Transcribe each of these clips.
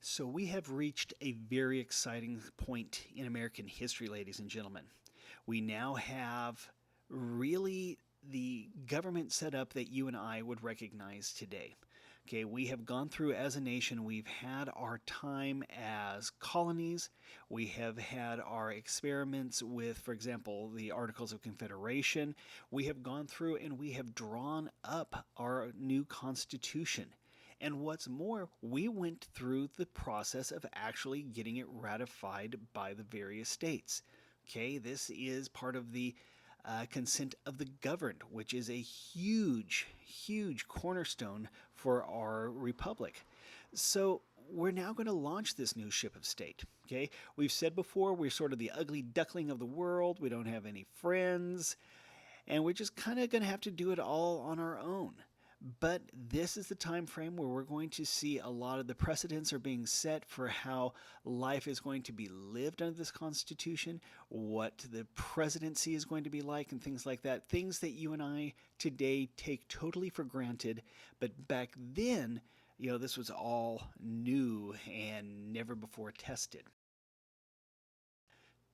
So, we have reached a very exciting point in American history, ladies and gentlemen. We now have really the government set up that you and I would recognize today. Okay, we have gone through as a nation, we've had our time as colonies, we have had our experiments with, for example, the Articles of Confederation. We have gone through and we have drawn up our new Constitution. And what's more, we went through the process of actually getting it ratified by the various states. Okay, this is part of the consent of the governed, which is a huge, huge cornerstone for our republic. So we're now going to launch this new ship of state. Okay, we've said before we're sort of the ugly duckling of the world. We don't have any friends, and we're just kind of going to have to do it all on our own. But this is the time frame where we're going to see a lot of the precedents are being set for how life is going to be lived under this Constitution, what the presidency is going to be like, and things like that. Things that you and I today take totally for granted, but back then, this was all new and never before tested.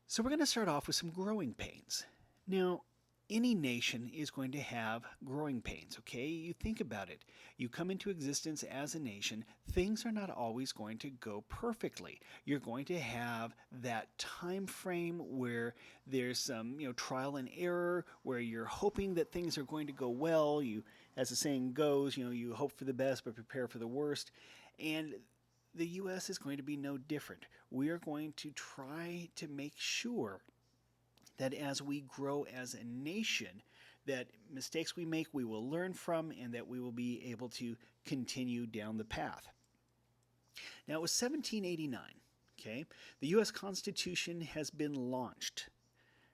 So we're going to start off with some growing pains. Now, any nation is going to have growing pains, okay? You think about it. You come into existence as a nation, things are not always going to go perfectly. You're going to have that time frame where there's some, trial and error, where you're hoping that things are going to go well. You, as the saying goes, you hope for the best but prepare for the worst. And the US is going to be no different. We are going to try to make sure that as we grow as a nation, that mistakes we make we will learn from and that we will be able to continue down the path. Now it was 1789, okay? The US Constitution has been launched.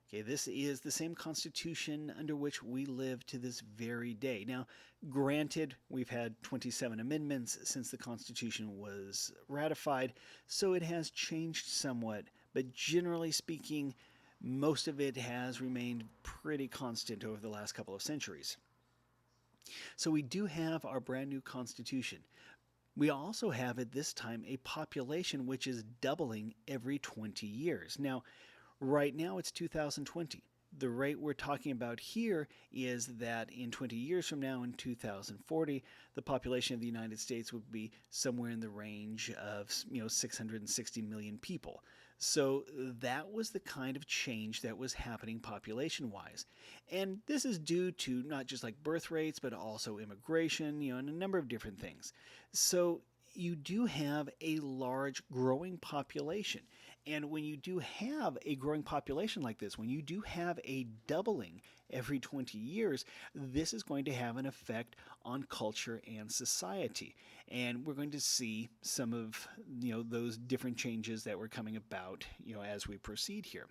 Okay, this is the same Constitution under which we live to this very day. Now, granted, we've had 27 amendments since the Constitution was ratified, so it has changed somewhat, but generally speaking, most of it has remained pretty constant over the last couple of centuries. So we do have our brand new Constitution. We also have at this time a population which is doubling every 20 years. Now, right now it's 2020. The rate we're talking about here is that in 20 years from now, in 2040, the population of the United States would be somewhere in the range of 660 million people. So that was the kind of change that was happening population-wise. And this is due to not just like birth rates, but also immigration, and a number of different things. So you do have a large growing population. And when you do have a growing population like this, when you do have a doubling every 20 years, this is going to have an effect on culture and society. And we're going to see some of those different changes that were coming about as we proceed here.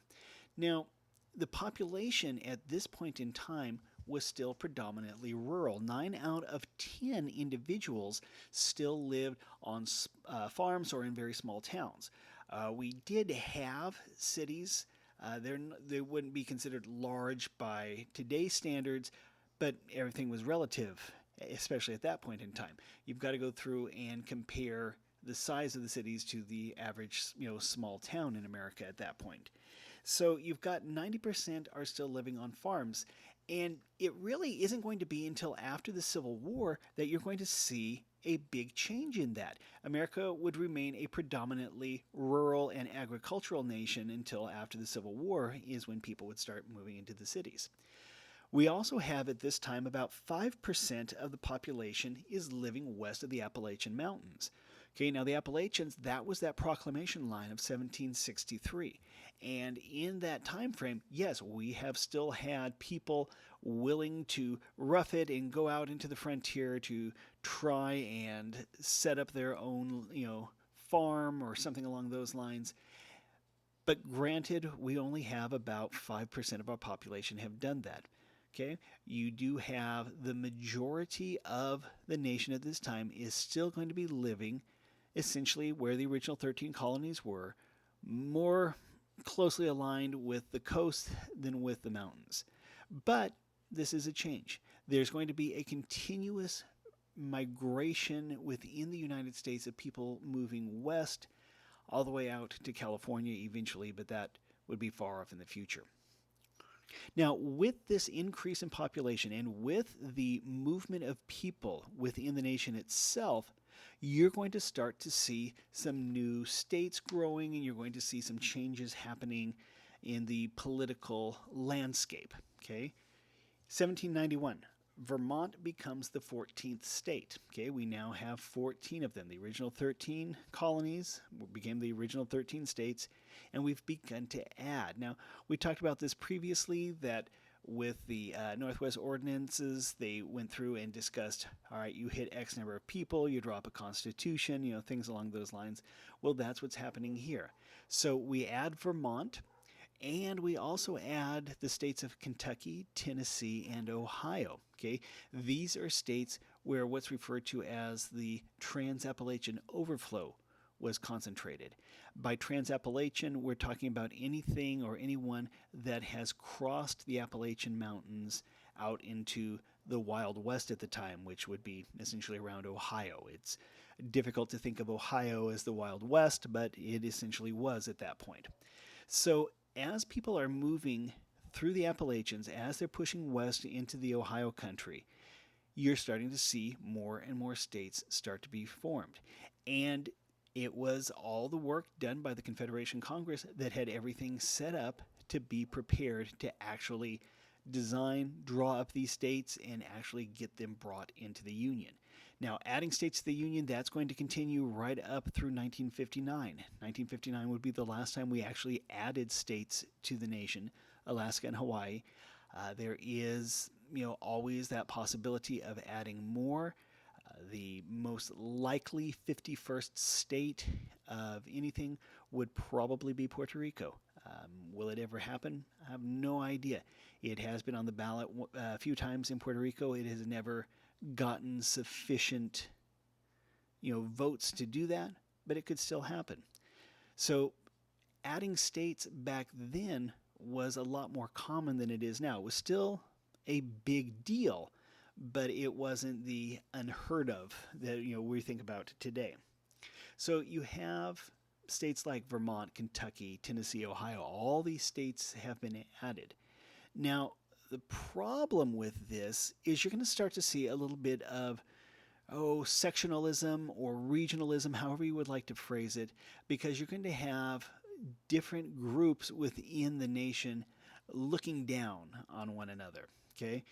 Now, the population at this point in time was still predominantly rural. 9 out of 10 individuals still lived on farms or in very small towns. We did have cities. They wouldn't be considered large by today's standards, but everything was relative, especially at that point in time. You've got to go through and compare the size of the cities to the average, small town in America at that point. So you've got 90% are still living on farms, and it really isn't going to be until after the Civil War that you're going to see a big change in that. America would remain a predominantly rural and agricultural nation until after the Civil War is when people would start moving into the cities. We also have at this time about 5% of the population is living west of the Appalachian Mountains. Okay, now the Appalachians, that was that proclamation line of 1763. And in that time frame, yes, we have still had people willing to rough it and go out into the frontier to try and set up their own, farm or something along those lines. But granted, we only have about 5% of our population have done that. Okay, you do have the majority of the nation at this time is still going to be living essentially where the original 13 colonies were, more closely aligned with the coast than with the mountains. But this is a change. There's going to be a continuous migration within the United States of people moving west all the way out to California eventually, but that would be far off in the future. Now, with this increase in population and with the movement of people within the nation itself, you're going to start to see some new states growing and you're going to see some changes happening in the political landscape. Okay? 1791, Vermont becomes the 14th state. Okay, we now have 14 of them. The original 13 colonies became the original 13 states, and we've begun to add. Now, we talked about this previously that with the Northwest Ordinances, they went through and discussed, all right, you hit X number of people, you draw up a constitution, things along those lines. Well, that's what's happening here. So we add Vermont, and we also add the states of Kentucky, Tennessee, and Ohio. Okay, these are states where what's referred to as the Trans-Appalachian overflow was concentrated. By Trans-Appalachian, we're talking about anything or anyone that has crossed the Appalachian Mountains out into the Wild West at the time, which would be essentially around Ohio. It's difficult to think of Ohio as the Wild West, but it essentially was at that point. So as people are moving through the Appalachians, as they're pushing west into the Ohio country, you're starting to see more and more states start to be formed. And it was all the work done by the Confederation Congress that had everything set up to be prepared to actually design, draw up these states, and actually get them brought into the Union. Now, adding states to the Union, that's going to continue right up through 1959. 1959 would be the last time we actually added states to the nation, Alaska and Hawaii. There is, always that possibility of adding more. The most likely 51st state of anything would probably be Puerto Rico. Will it ever happen? I have no idea. It has been on the ballot a few times in Puerto Rico. It has never gotten sufficient, votes to do that, but it could still happen. So adding states back then was a lot more common than it is now. It was still a big deal, but it wasn't the unheard of that we think about today. So you have states like Vermont, Kentucky, Tennessee, Ohio. All these states have been added. Now, the problem with this is you're going to start to see a little bit of sectionalism or regionalism, however you would like to phrase it, because you're going to have different groups within the nation looking down on one another. Okay,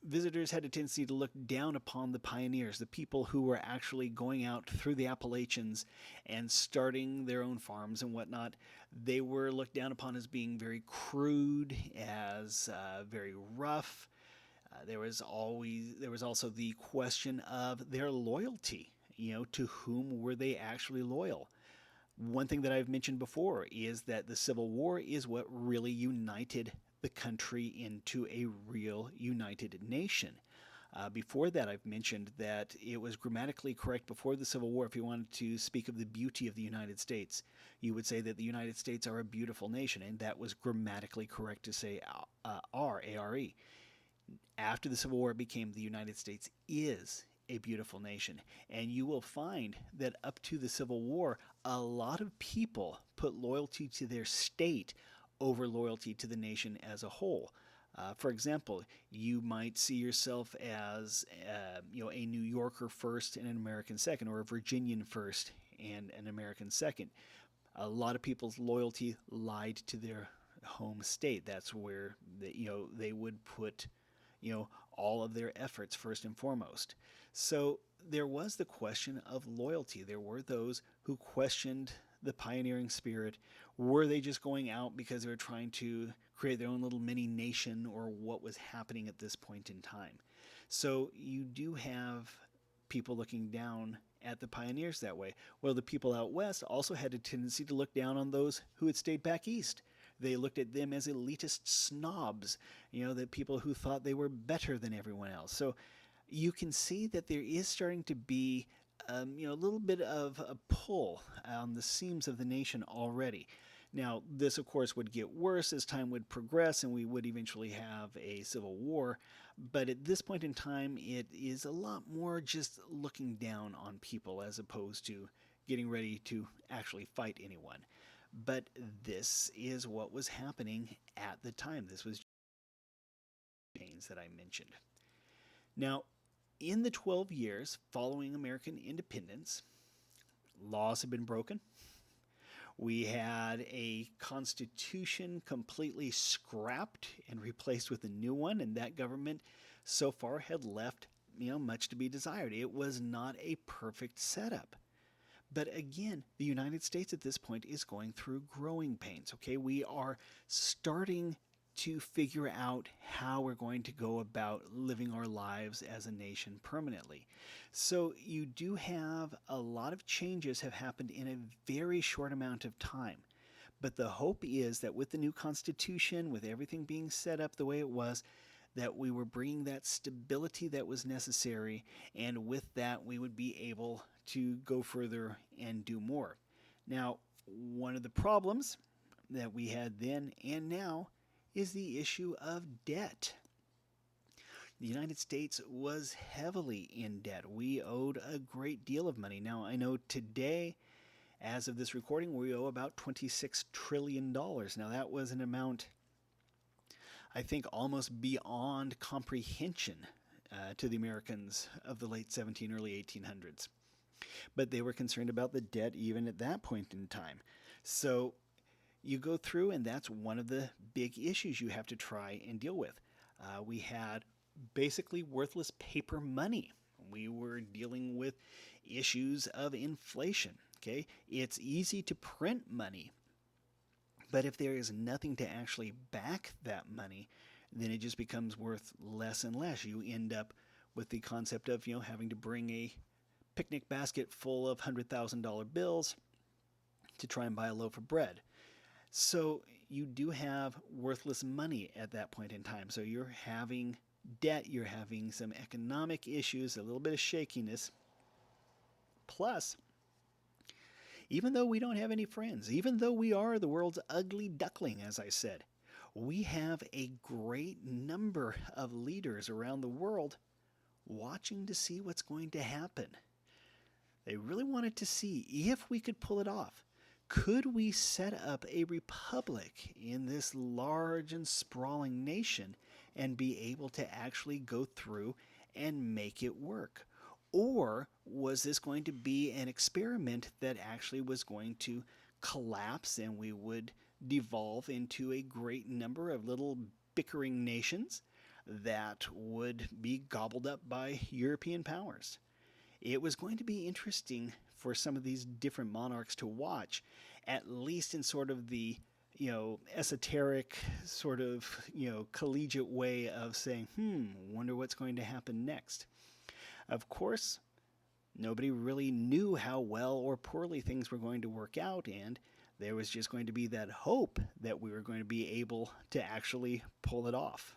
visitors had a tendency to look down upon the pioneers, the people who were actually going out through the Appalachians and starting their own farms and whatnot. They were looked down upon as being very crude, as very rough. There was also the question of their loyalty. To whom were they actually loyal? One thing that I've mentioned before is that the Civil War is what really united the country into a real united nation. Before that, I've mentioned that it was grammatically correct before the Civil War. If you wanted to speak of the beauty of the United States, you would say that the United States are a beautiful nation, and that was grammatically correct to say A-R-E. After the Civil War, it became the United States is a beautiful nation. And you will find that up to the Civil War, a lot of people put loyalty to their state over loyalty to the nation as a whole. For example, you might see yourself as a New Yorker first and an American second, or a Virginian first and an American second. A lot of people's loyalty lied to their home state. That's where they would put all of their efforts first and foremost. So there was the question of loyalty. There were those who questioned the pioneering spirit. Were they just going out because they were trying to create their own little mini nation, or what was happening at this point in time? So you do have people looking down at the pioneers that way. Well, the people out west also had a tendency to look down on those who had stayed back east. They looked at them as elitist snobs, the people who thought they were better than everyone else. So you can see that there is starting to be a little bit of a pull on the seams of the nation already. Now, this, of course, would get worse as time would progress and we would eventually have a civil war. But at this point in time, it is a lot more just looking down on people as opposed to getting ready to actually fight anyone. But this is what was happening at the time. This was pains that I mentioned. Now, in the 12 years following American independence, laws have been broken. We had a constitution completely scrapped and replaced with a new one, and that government so far had left, much to be desired. It was not a perfect setup. But again, the United States at this point is going through growing pains. Okay, we are starting to figure out how we're going to go about living our lives as a nation permanently. So you do have a lot of changes have happened in a very short amount of time. But the hope is that with the new Constitution, with everything being set up the way it was, that we were bringing that stability that was necessary, and with that, we would be able to go further and do more. Now, one of the problems that we had then and now is the issue of debt. The United States was heavily in debt. We owed a great deal of money. Now, I know today, as of this recording, we owe about $26 trillion. Now, that was an amount, I think, almost beyond comprehension to the Americans of the late 1700s, early 1800s. But they were concerned about the debt even at that point in time. So you go through, and that's one of the big issues you have to try and deal with. We had basically worthless paper money. We were dealing with issues of inflation. Okay, it's easy to print money, but if there is nothing to actually back that money, then it just becomes worth less and less. You end up with the concept of having to bring a picnic basket full of $100,000 bills to try and buy a loaf of bread. So you do have worthless money at that point in time. So you're having debt, you're having some economic issues, a little bit of shakiness. Plus, even though we don't have any friends, even though we are the world's ugly duckling, as I said, we have a great number of leaders around the world watching to see what's going to happen. They really wanted to see if we could pull it off. Could we set up a republic in this large and sprawling nation and be able to actually go through and make it work? Or was this going to be an experiment that actually was going to collapse and we would devolve into a great number of little bickering nations that would be gobbled up by European powers? It was going to be interesting for some of these different monarchs to watch, at least in sort of the esoteric sort of collegiate way of saying, wonder what's going to happen next. Of course, nobody really knew how well or poorly things were going to work out, and there was just going to be that hope that we were going to be able to actually pull it off.